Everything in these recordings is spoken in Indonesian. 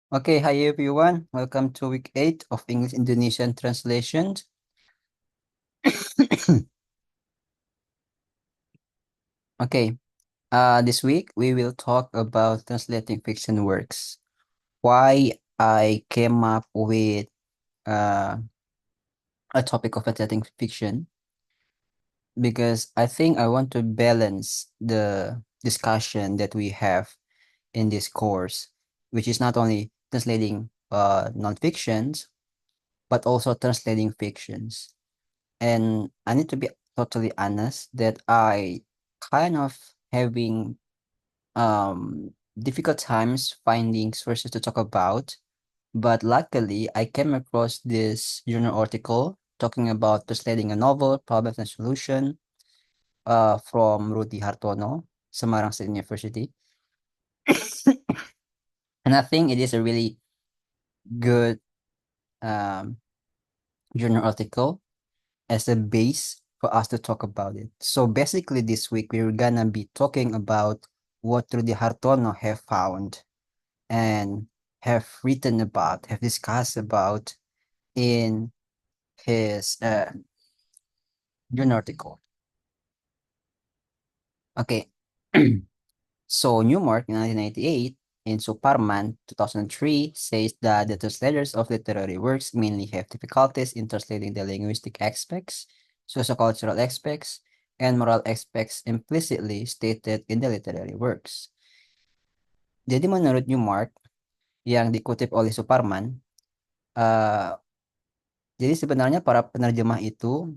Okay, hi everyone. Welcome to week 8 of English Indonesian translations. Okay, this week we will talk about translating fiction works. Why I came up with uh, a topic of translating fiction, because I think I want to balance the discussion that we have in this course, which is not only translating non-fictions, but also translating fictions. And I need to be totally honest that I kind of having difficult times finding sources to talk about. But luckily I came across this journal article talking about translating a novel, Problems and Solution, from Rudy Hartono, Semarang State University. And I think it is a really good um, journal article as a base for us to talk about it. So basically this week we're gonna be talking about what Rudy Hartono have found and have written about, have discussed about in his journal article. Okay. So Newmark in 1998 and Suparman 2003 says that the translators of literary works mainly have difficulties in translating the linguistic aspects, sociocultural aspects, and moral aspects implicitly stated in the literary works. Jadi menurut Newmark yang dikutip oleh Suparman, eh, jadi sebenarnya para penerjemah itu,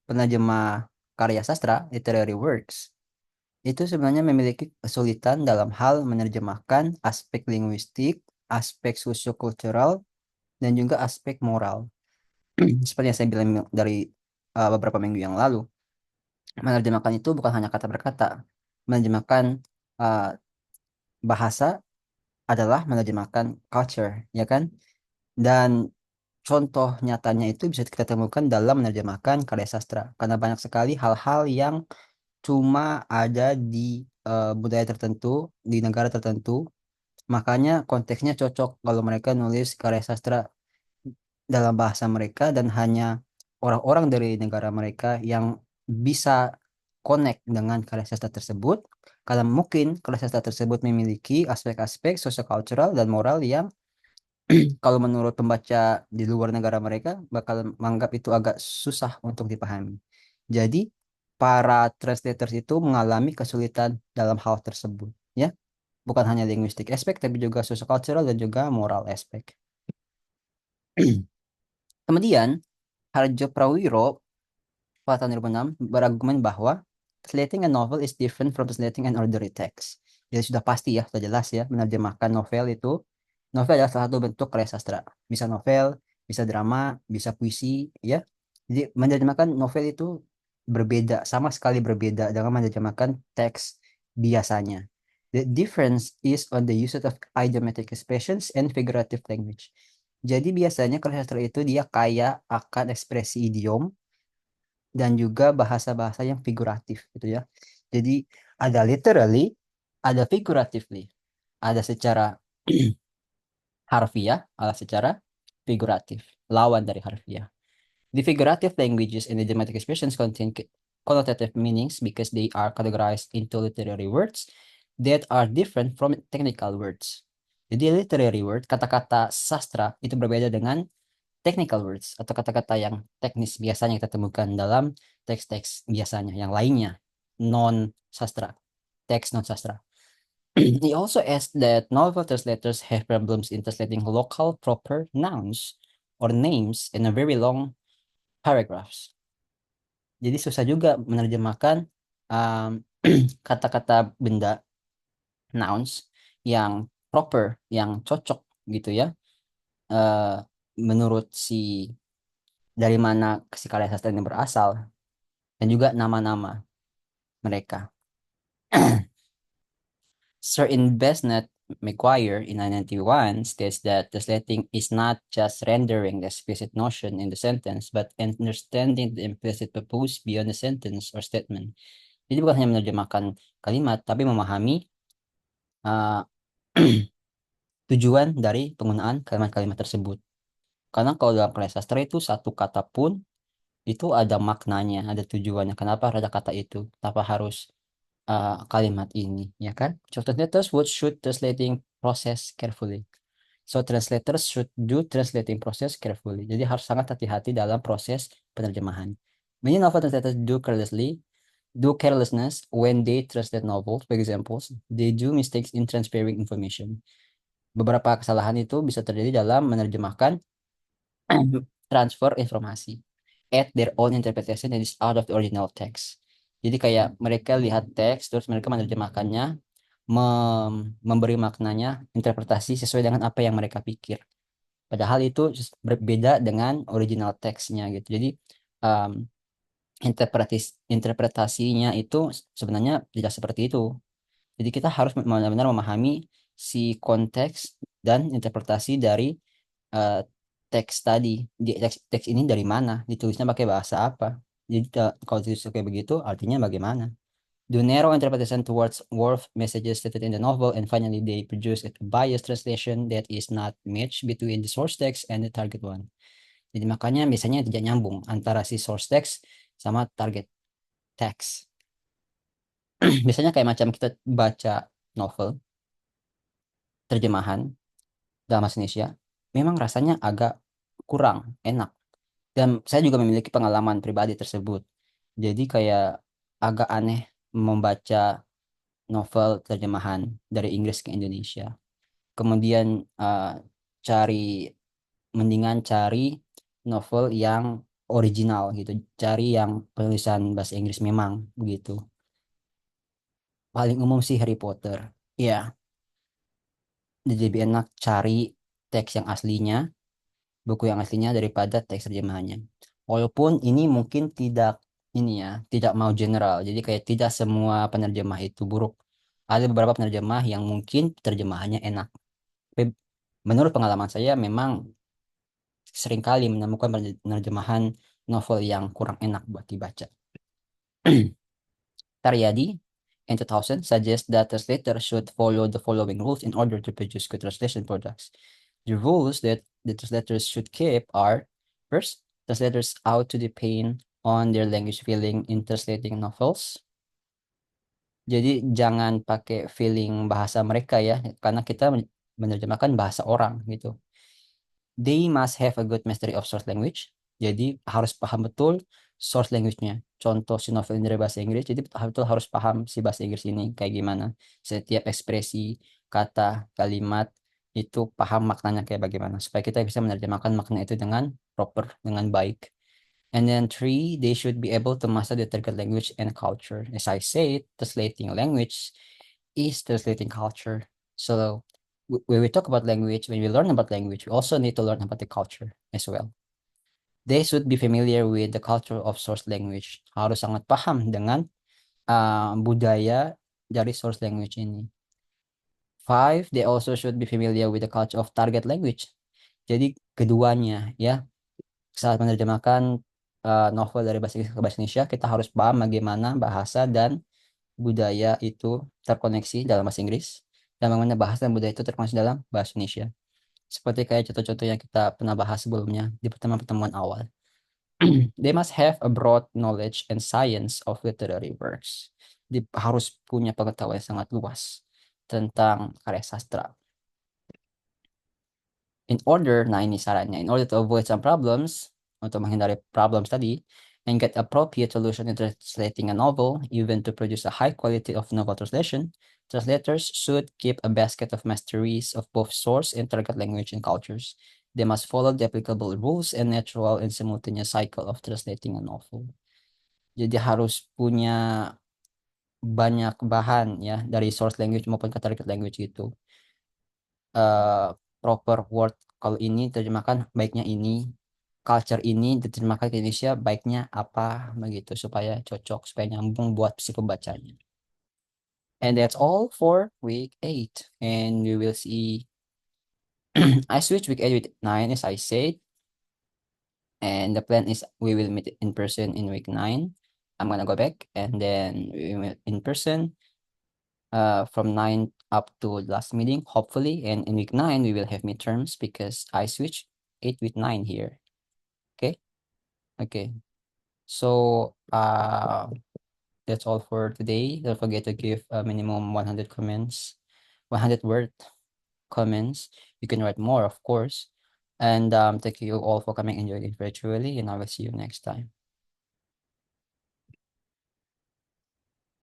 penerjemah karya sastra, literary works, itu sebenarnya memiliki kesulitan dalam hal menerjemahkan aspek linguistik, aspek sosiokultural, dan juga aspek moral. Seperti yang saya bilang dari beberapa minggu yang lalu, menerjemahkan itu bukan hanya kata per kata. Menerjemahkan uh, bahasa adalah menerjemahkan culture, ya kan? Dan contoh nyatanya itu bisa kita temukan dalam menerjemahkan karya sastra, karena banyak sekali hal-hal yang cuma ada di budaya tertentu, di negara tertentu. Makanya konteksnya cocok kalau mereka nulis karya sastra dalam bahasa mereka dan hanya orang-orang dari negara mereka yang bisa connect dengan karya sastra tersebut. Karena mungkin karya sastra tersebut memiliki aspek-aspek sosiokultural dan moral yang kalau menurut pembaca di luar negara mereka bakal menganggap itu agak susah untuk dipahami. Jadi para translators itu mengalami kesulitan dalam hal tersebut, ya. Bukan hanya linguistik aspek tapi juga sociocultural dan juga moral aspek. Kemudian Harjo Prawiro pada tahun 2006 berargumen bahwa translating a novel is different from translating an ordinary text. Jadi sudah pasti ya, sudah jelas ya, menerjemahkan novel itu, novel adalah salah satu bentuk karya sastra. Bisa novel, bisa drama, bisa puisi, ya. Jadi menerjemahkan novel itu berbeda, sama sekali berbeda dengan menerjemahkan teks biasanya. The difference is on the use of idiomatic expressions and figurative language. Jadi biasanya karya sastra itu dia kaya akan ekspresi idiom dan juga bahasa-bahasa yang figuratif gitu ya. Jadi ada literally, ada figuratively, ada secara harfiah, ada secara figuratif, lawan dari harfiah. The figurative languages and idiomatic expressions contain connotative meanings because they are categorized into literary words that are different from technical words. Jadi literary word, kata-kata sastra itu berbeda dengan technical words atau kata-kata yang teknis biasanya kita temukan dalam teks-teks biasanya yang lainnya, non sastra, teks non sastra. He also adds that novel translators have problems in translating local proper nouns or names in a very long paragraphs. Jadi susah juga menerjemahkan kata-kata benda nouns yang proper, yang cocok gitu ya. Menurut si dari mana si karya sastra ini berasal dan juga nama-nama mereka. Sir Investnet McGuire in 1991 states that translating is not just rendering the explicit notion in the sentence, but understanding the implicit purpose beyond the sentence or statement. Jadi bukan hanya menerjemahkan kalimat, tapi memahami uh, tujuan dari penggunaan kalimat-kalimat tersebut. Karena kalau dalam karya sastra itu satu kata pun itu ada maknanya, ada tujuannya. Kenapa ada kata itu? Kenapa harus kalimat ini, ya kan? So translators should translating process carefully. So translators should do translating process carefully. Jadi harus sangat hati-hati dalam proses penerjemahan. Many novel translators do carelessness when they translate novels. For example, they do mistakes in transferring information. Beberapa kesalahan itu bisa terjadi dalam menerjemahkan transfer informasi at their own interpretation that is out of the original text. Jadi kayak mereka lihat teks terus mereka menerjemahkannya, memberi maknanya interpretasi sesuai dengan apa yang mereka pikir. Padahal itu berbeda dengan original teksnya gitu. Jadi um, interpretasinya itu sebenarnya tidak seperti itu. Jadi kita harus benar-benar memahami si konteks dan interpretasi dari eh, teks tadi. Teks ini dari mana? Ditulisnya pakai bahasa apa? Jadi kalau ditulis kayak begitu, artinya bagaimana? Do narrow interpretation towards worth messages stated in the novel, and finally they produce a biased translation that is not matched between the source text and the target one. Jadi makanya biasanya tidak nyambung antara si source text sama target text. Biasanya kayak macam kita baca novel terjemahan dalam bahasa Indonesia, memang rasanya agak kurang enak. Dan saya juga memiliki pengalaman pribadi tersebut. Jadi kayak agak aneh membaca novel terjemahan dari Inggris ke Indonesia. Kemudian cari mendingan cari novel yang original gitu, cari yang penulisan bahasa Inggris memang begitu. Paling umum sih Harry Potter. Ya, jadi lebih enak cari teks yang aslinya, buku yang aslinya daripada teks terjemahannya. Walaupun ini mungkin tidak ini ya, tidak mau general. Jadi kayak tidak semua penerjemah itu buruk. Ada beberapa penerjemah yang mungkin terjemahannya enak. Tapi menurut pengalaman saya memang seringkali menemukan penerjemahan novel yang kurang enak buat dibaca. Taryadi in 2000 suggests that translators should follow the following rules in order to produce good translation products. The rules that the translators should keep are: first, translators ought to depend on their language feeling in translating novels. Jadi jangan pakai feeling bahasa mereka ya, karena kita menerjemahkan bahasa orang gitu. They must have a good mastery of source language. Jadi harus paham betul source language-nya. Contoh si novel ini dari bahasa Inggris, jadi betul harus paham si bahasa Inggris ini kayak gimana. Setiap ekspresi, kata, kalimat itu paham maknanya kayak bagaimana supaya kita bisa menerjemahkan makna itu dengan proper, dengan baik. And then three, they should be able to master the target language and culture. As I said, translating language is translating culture. So when we talk about language, when we learn about language, we also need to learn about the culture as well. They should be familiar with the culture of source language. Harus sangat paham dengan budaya dari source language ini. Five, they also should be familiar with the culture of target language. Jadi keduanya ya, saat menerjemahkan novel dari bahasa Inggris ke bahasa Indonesia, kita harus paham bagaimana bahasa dan budaya itu terkoneksi dalam bahasa Inggris dan bagaimana bahasa dan budaya itu terkoneksi dalam bahasa Indonesia. Seperti kayak contoh-contoh yang kita pernah bahas sebelumnya di pertemuan-pertemuan awal. They must have a broad knowledge and science of literary works. Harus punya pengetahuan yang sangat luas tentang karya sastra. Nah ini sarannya, in order to avoid some problems, untuk menghindari problems tadi, and get appropriate solution in translating a novel, even to produce a high quality of novel translation, translators should keep a basket of masteries of both source and target language and cultures. They must follow the applicable rules and natural and simultaneous cycle of translating a novel. Jadi harus punya banyak bahan ya dari source language maupun target language itu. Proper word, kalau ini terjemahkan baiknya ini, culture ini diterjemahkan ke Indonesia baiknya apa begitu supaya cocok, supaya nyambung buat si pembacanya. And that's all for week 8, and we will see. I switch week 8 with 9 as I said, and the plan is we will meet in person in week 9. I'm gonna go back and then we meet in person from 9 up to last meeting, hopefully. And in week 9, we will have midterms because I switched 8 with 9 here. Okay. Okay. So that's all for today. Don't forget to give a minimum 100 comments, 100 word comments. You can write more, of course. And thank you all for coming and joining virtually, and I will see you next time.